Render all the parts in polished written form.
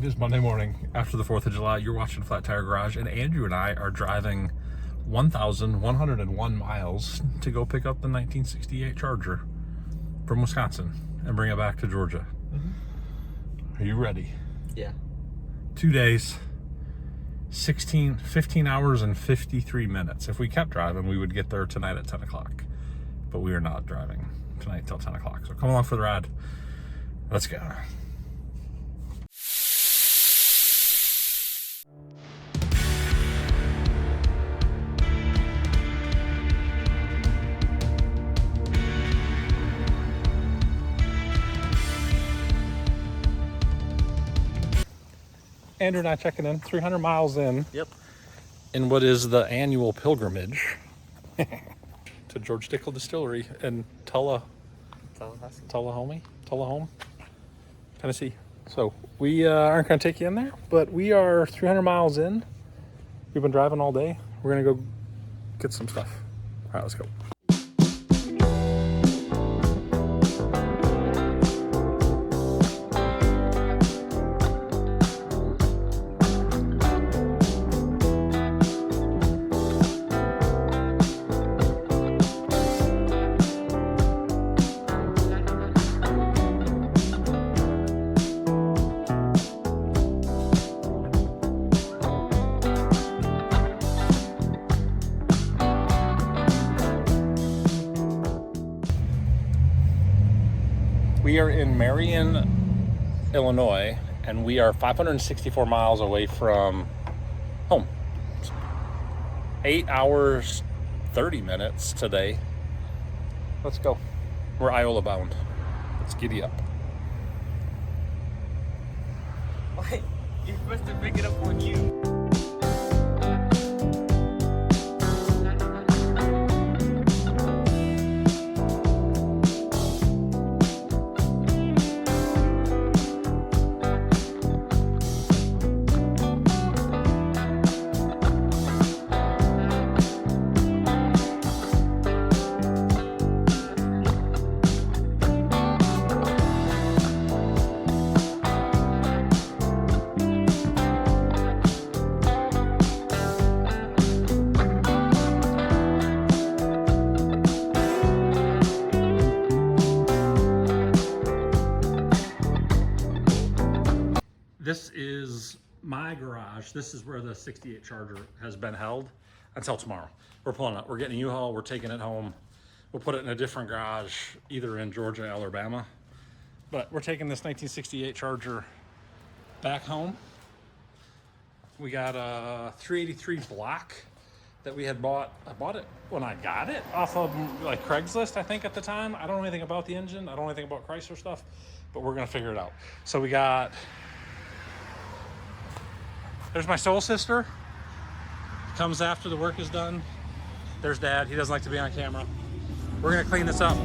It is Monday morning after the 4th of July. You're watching Flat Tire Garage, and Andrew and I are driving 1,101 miles to go pick up the 1968 Charger from Wisconsin and bring it back to Georgia. Are you ready? Yeah. 2 days, 15 hours and 53 minutes. If we kept driving, we would get there tonight at 10 o'clock. But we are not driving tonight till 10 o'clock. So come along for the ride. Let's go. Andrew and I checking in, 300 miles in. Yep. In what is the annual pilgrimage to George Dickel Distillery in Tullahome, Tennessee. So we aren't going to take you in there, but we are 300 miles in. We've been driving all day. We're going to go get some stuff. All right, let's go. We are in Marion, Illinois, and we are 564 miles away from home. 8 hours, 30 minutes today. Let's go. We're Iola bound. Let's giddy up. Why? You're supposed to pick it up on you. This is my garage. This is where the 68 Charger has been held until tomorrow. We're pulling up. We're getting a U-Haul. We're taking it home. We'll put it in a different garage, either in Georgia, Alabama. But we're taking this 1968 Charger back home. We got a 383 block that we had bought. I bought it when I got it off of like Craigslist, I think, at the time. I don't know anything about the engine. I don't know anything about Chrysler stuff, but we're gonna figure it out. So we got, there's my soul sister. Comes after the work is done. There's Dad. He doesn't like to be on camera. We're gonna clean this up.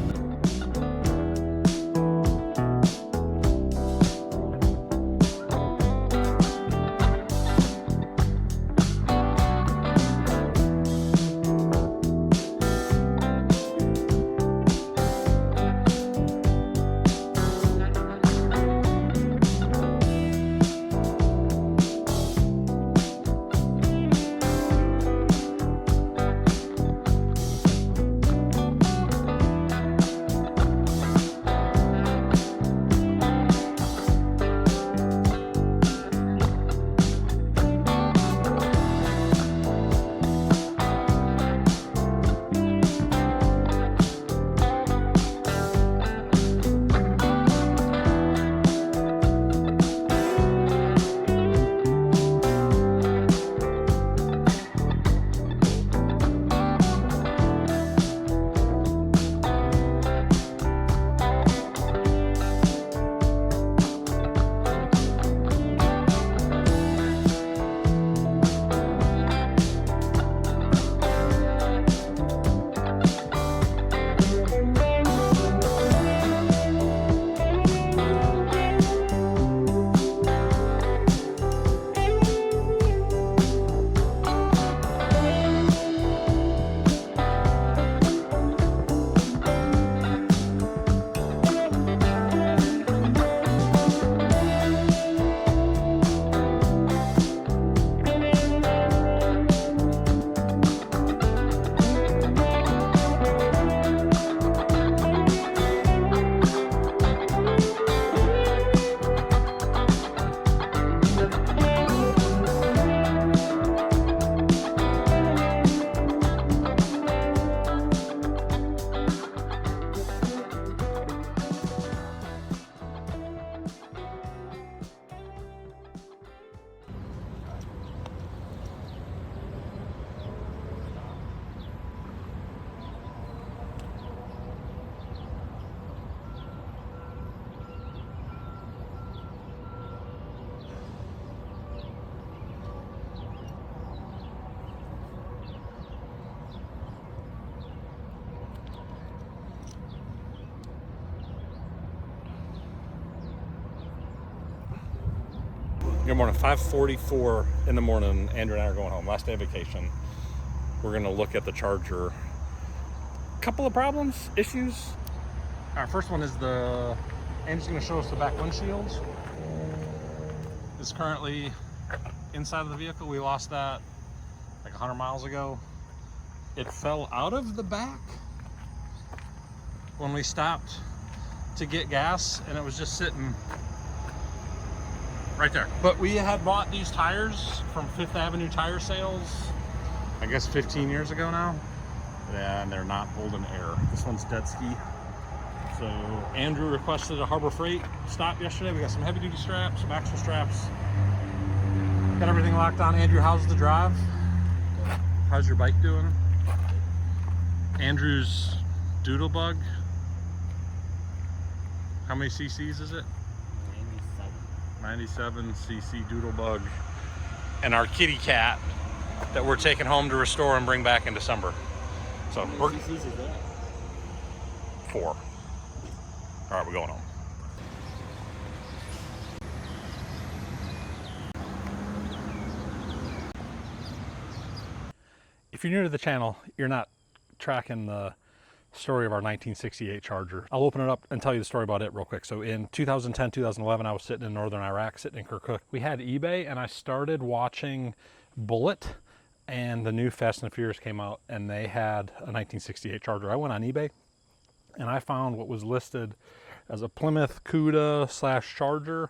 Good morning, 5:44 in the morning. Andrew and I are going home. Last day of vacation. We're gonna look at the Charger. Couple of problems, issues. Our first one is Andrew's gonna show us the back windshields. It's currently inside of the vehicle. We lost that like 100 miles ago. It fell out of the back when we stopped to get gas, and it was just sitting right there. But we had bought these tires from Fifth Avenue Tire Sales, I guess 15 years ago now, and they're not holding air. This one's dead ski. So Andrew requested a Harbor Freight stop yesterday. We got some heavy duty straps, some axle straps. Got everything locked on. Andrew, how's the drive? How's your bike doing? Andrew's Doodlebug. How many cc's is it? 97 cc Doodlebug. And our kitty cat that we're taking home to restore and bring back in December. So we're cc's is that? 4. All right, we're going home. If you're new to the channel, you're not tracking the story of our 1968 Charger. I'll open it up and tell you the story about it real quick. So in 2010, 2011, I was sitting in northern Iraq, sitting in Kirkuk. We had eBay, and I started watching Bullet, and the new Fast and the Furious came out, and they had a 1968 Charger. I went on eBay, and I found what was listed as a Plymouth Cuda / Charger.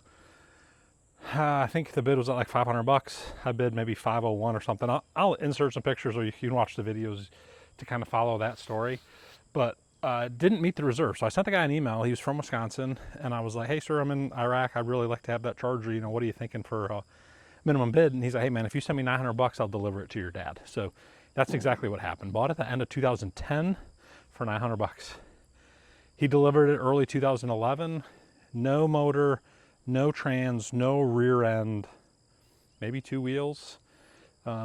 I think the bid was at like $500. I bid maybe 501 or something. I'll insert some pictures so you can watch the videos to kind of follow that story. But didn't meet the reserve. So I sent the guy an email. He was from Wisconsin, and I was like, hey sir, I'm in Iraq. I'd really like to have that Charger. You know, what are you thinking for minimum bid? And he's like, hey man, if you send me $900, I'll deliver it to your dad. So that's exactly what happened. Bought at the end of 2010 for $900. He delivered it early 2011. No motor, no trans, no rear end, maybe 2 wheels.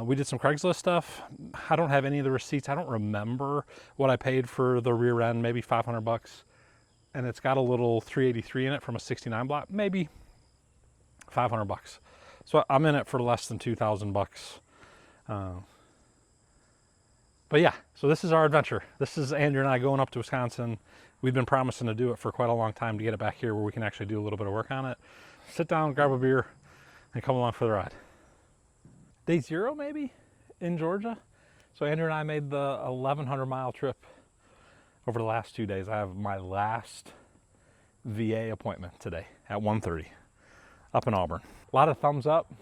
We did some Craigslist stuff. I don't have any of the receipts. I don't remember what I paid for the rear end, maybe $500. And it's got a little 383 in it from a 69 block, maybe $500. So I'm in it for less than $2,000. But yeah, so this is our adventure. This is Andrew and I going up to Wisconsin. We've been promising to do it for quite a long time to get it back here where we can actually do a little bit of work on it. Sit down, grab a beer, and come along for the ride. Day 0 maybe in Georgia. So Andrew and I made the 1,100 mile trip over the last 2 days. I have my last VA appointment today at 1:30 up in Auburn. A lot of thumbs up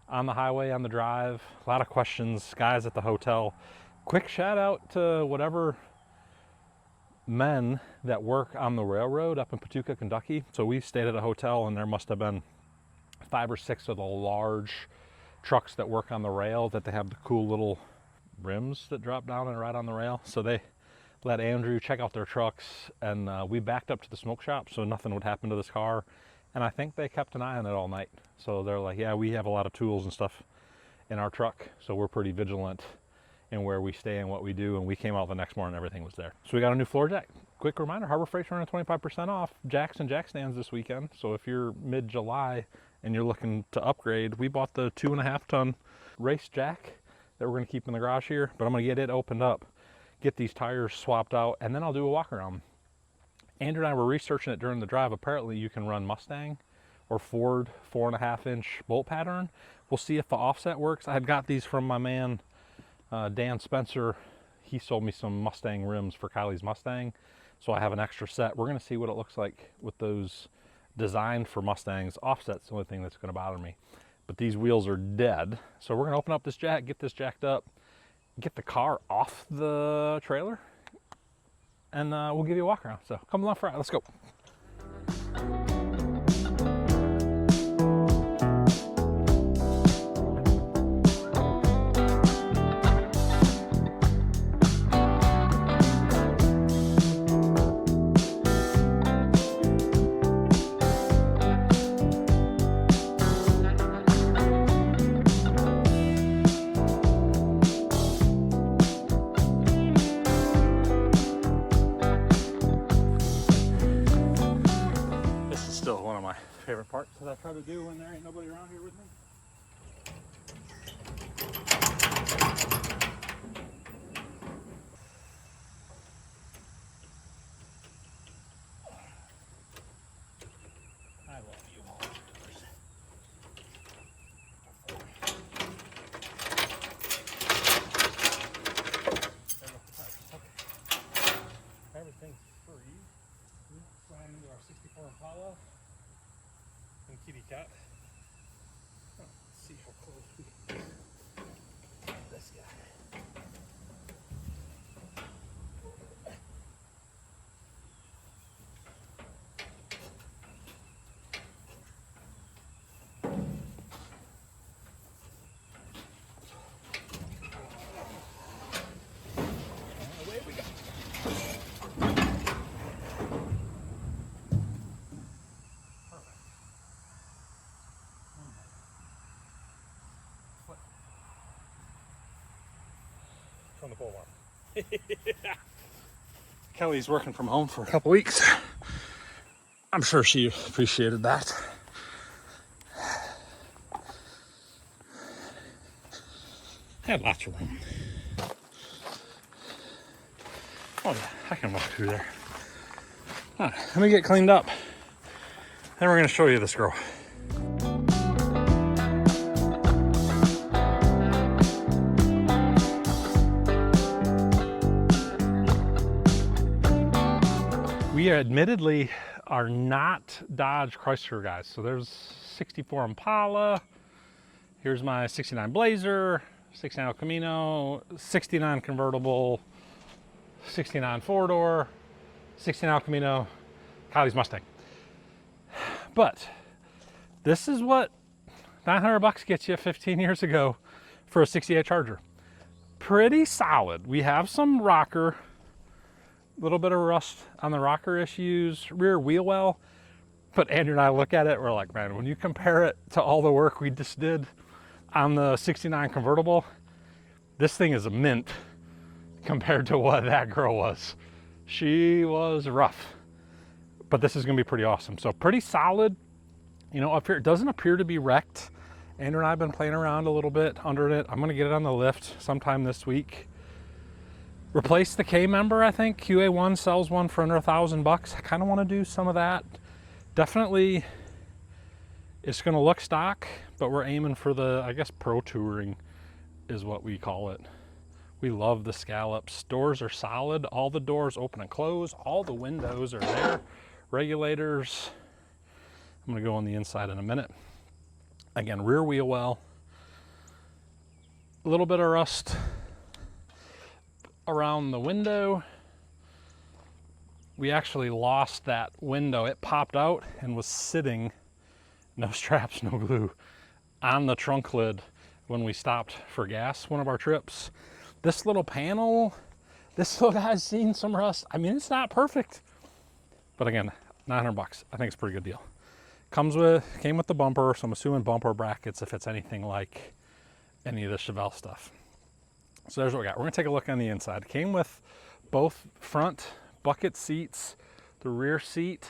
on the highway, on the drive. A lot of questions, guys at the hotel. Quick shout out to whatever men that work on the railroad up in Paducah, Kentucky. So we stayed at a hotel, and there must have been 5 or 6 of the large trucks that work on the rail, that they have the cool little rims that drop down and ride on the rail. So they let Andrew check out their trucks, and we backed up to the smoke shop so nothing would happen to this car. And I think they kept an eye on it all night. So they're like, yeah, we have a lot of tools and stuff in our truck, so we're pretty vigilant in where we stay and what we do. And we came out the next morning, everything was there. So we got a new floor jack. Quick reminder, Harbor Freight's running 25% off jacks and jack stands this weekend. So if you're mid-July and you're looking to upgrade, we bought the 2.5 ton race jack that we're gonna keep in the garage here, but I'm gonna get it opened up, get these tires swapped out, and then I'll do a walk around. Andrew and I were researching it during the drive. Apparently you can run Mustang or Ford 4.5 inch bolt pattern. We'll see if the offset works. I had got these from my man, Dan Spencer. He sold me some Mustang rims for Kylie's Mustang. So I have an extra set. We're gonna see what it looks like with those designed for Mustangs. Offset's the only thing that's gonna bother me. But these wheels are dead. So we're gonna open up this jack, get this jacked up, get the car off the trailer, and we'll give you a walk around. So come along for a ride, let's go. Favorite parts that I try to do when there ain't nobody around here the pole barn. Kelly's working from home for a couple weeks. I'm sure she appreciated that. I had lots of room. Oh yeah, I can walk through there. All right, let me get cleaned up. Then we're gonna show you this girl. We admittedly are not Dodge Chrysler guys. So there's 64 Impala. Here's my 69 Blazer, 69 El Camino, 69 convertible, 69 four-door, 69 El Camino, Kylie's Mustang. But this is what $900 gets you 15 years ago for a 68 Charger. Pretty solid. We have some rocker, a little bit of rust on the rocker issues, rear wheel well. But Andrew and I look at it, we're like, man, when you compare it to all the work we just did on the 69 convertible, this thing is a mint compared to what that girl was. She was rough, but this is gonna be pretty awesome. So pretty solid, you know, up here. It doesn't appear to be wrecked. Andrew and I have been playing around a little bit under it. I'm gonna get it on the lift sometime this week. Replace the K member, I think. QA1 sells one for under $1,000. I kind of want to do some of that. Definitely, it's going to look stock, but we're aiming for the, I guess, pro touring is what we call it. We love the scallops. Doors are solid. All the doors open and close. All the windows are there. Regulators. I'm going to go on the inside in a minute. Again, rear wheel well. A little bit of rust around the window. We actually lost that window. It popped out and was sitting, no straps, no glue, on the trunk lid when we stopped for gas one of our trips. This little panel, this little guy's seen some rust. I mean, it's not perfect, but again, $900. I think it's a pretty good deal. Came with the bumper, so I'm assuming bumper brackets if it's anything like any of the Chevelle stuff. So there's what we got. We're gonna take a look on the inside. Came with both front bucket seats, the rear seat.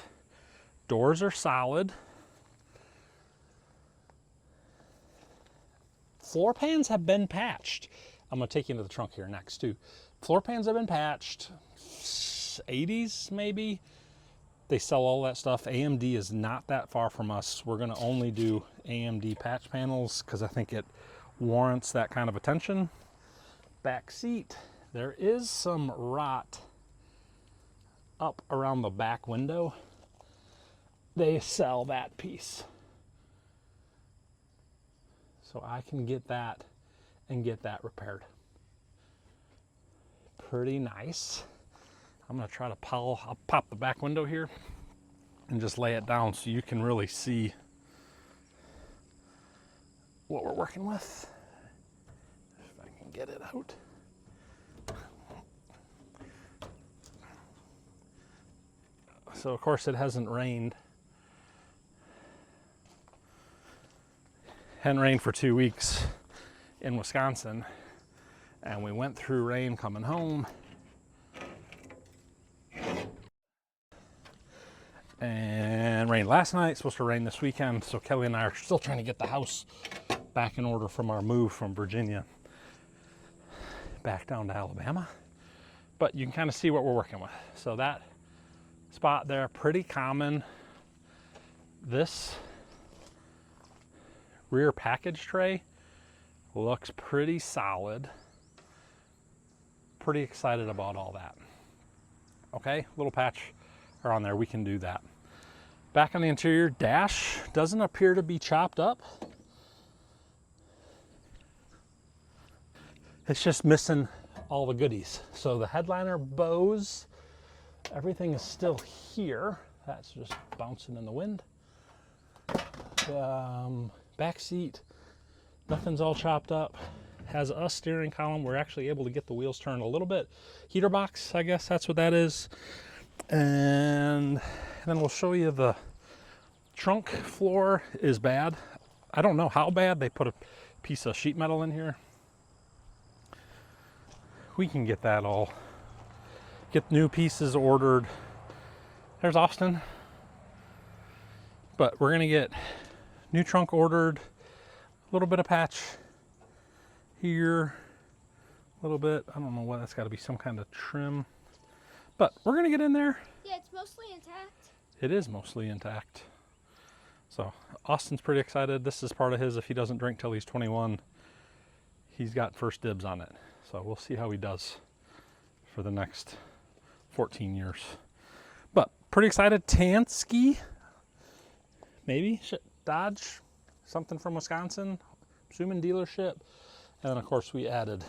Doors are solid. Floor pans have been patched. I'm gonna take you into the trunk here next too. Floor pans have been patched, 80s maybe. They sell all that stuff. AMD is not that far from us. We're gonna only do AMD patch panels because I think it warrants that kind of attention. Back seat, there is some rot up around the back window. They sell that piece, so I can get that and get that repaired. Pretty nice. I'm gonna try to I'll pop the back window here and just lay it down so you can really see what we're working with. Get it out. So of course it hasn't rained. Hadn't rained for 2 weeks in Wisconsin, and we went through rain coming home. And rained last night, supposed to rain this weekend, so Kelly and I are still trying to get the house back in order from our move from Virginia back down to Alabama. But you can kind of see what we're working with. So that spot there, pretty common. This rear package tray looks pretty solid. Pretty excited about all that. Okay, little patch on there, we can do that. Back on the interior, dash doesn't appear to be chopped up. It's just missing all the goodies. So the headliner bows, everything is still here. That's just bouncing in the wind. Back seat, nothing's all chopped up. Has a steering column. We're actually able to get the wheels turned a little bit. Heater box, I guess that's what that is. And then we'll show you the trunk floor is bad. I don't know how bad. They put a piece of sheet metal in here. we can get that all, get new pieces ordered. There's Austin. But we're gonna get new trunk ordered, a little bit of patch here, a little bit, I don't know what, that's gotta be some kind of trim. But we're gonna get in there. Yeah, it's mostly intact. It is mostly intact. So Austin's pretty excited. This is part of his, if he doesn't drink till he's 21, he's got first dibs on it. So we'll see how he does for the next 14 years. But pretty excited. Tansky, maybe, Dodge, something from Wisconsin, assuming dealership. And then of course we added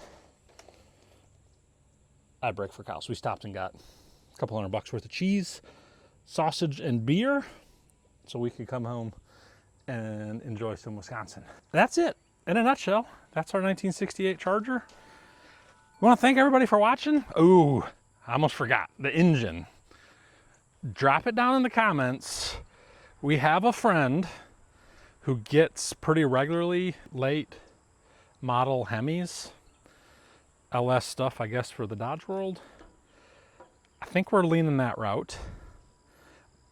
iBreak for cows. We stopped and got a couple $100 worth of cheese, sausage, and beer, so we could come home and enjoy some Wisconsin. That's it in a nutshell. That's our 1968 Charger. We want to thank everybody for watching. Oh, I almost forgot the engine. Drop it down in the comments. We have a friend who gets pretty regularly late model Hemis, LS stuff, I guess, for the Dodge world. I think we're leaning that route.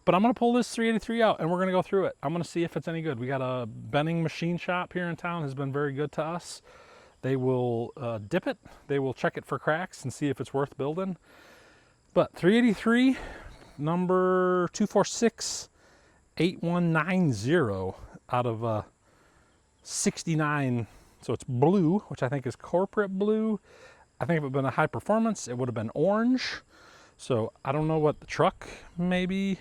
But I'm going to pull this 383 out and we're going to go through it. I'm going to see if it's any good. We got a bending machine shop here in town, has been very good to us. They will dip it. They will check it for cracks and see if it's worth building. But 383, number 246-8190 out of 69. So it's blue, which I think is corporate blue. I think if it had been a high performance, it would have been orange. So I don't know what the truck, maybe,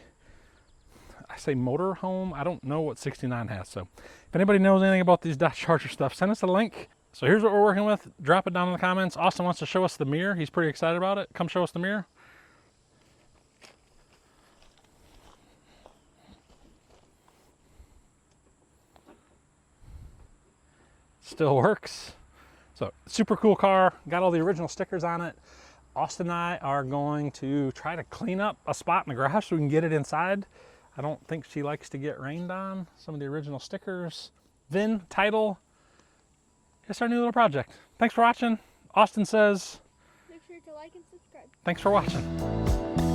I say motor home. I don't know what 69 has. So if anybody knows anything about these Dodge Charger stuff, send us a link. So here's what we're working with. Drop it down in the comments. Austin wants to show us the mirror. He's pretty excited about it. Come show us the mirror. Still works. So super cool car. Got all the original stickers on it. Austin and I are going to try to clean up a spot in the garage so we can get it inside. I don't think she likes to get rained on. Some of the original stickers. VIN, title. It's our new little project. Thanks for watching. Austin says, Make sure to like and subscribe. thanks for watching.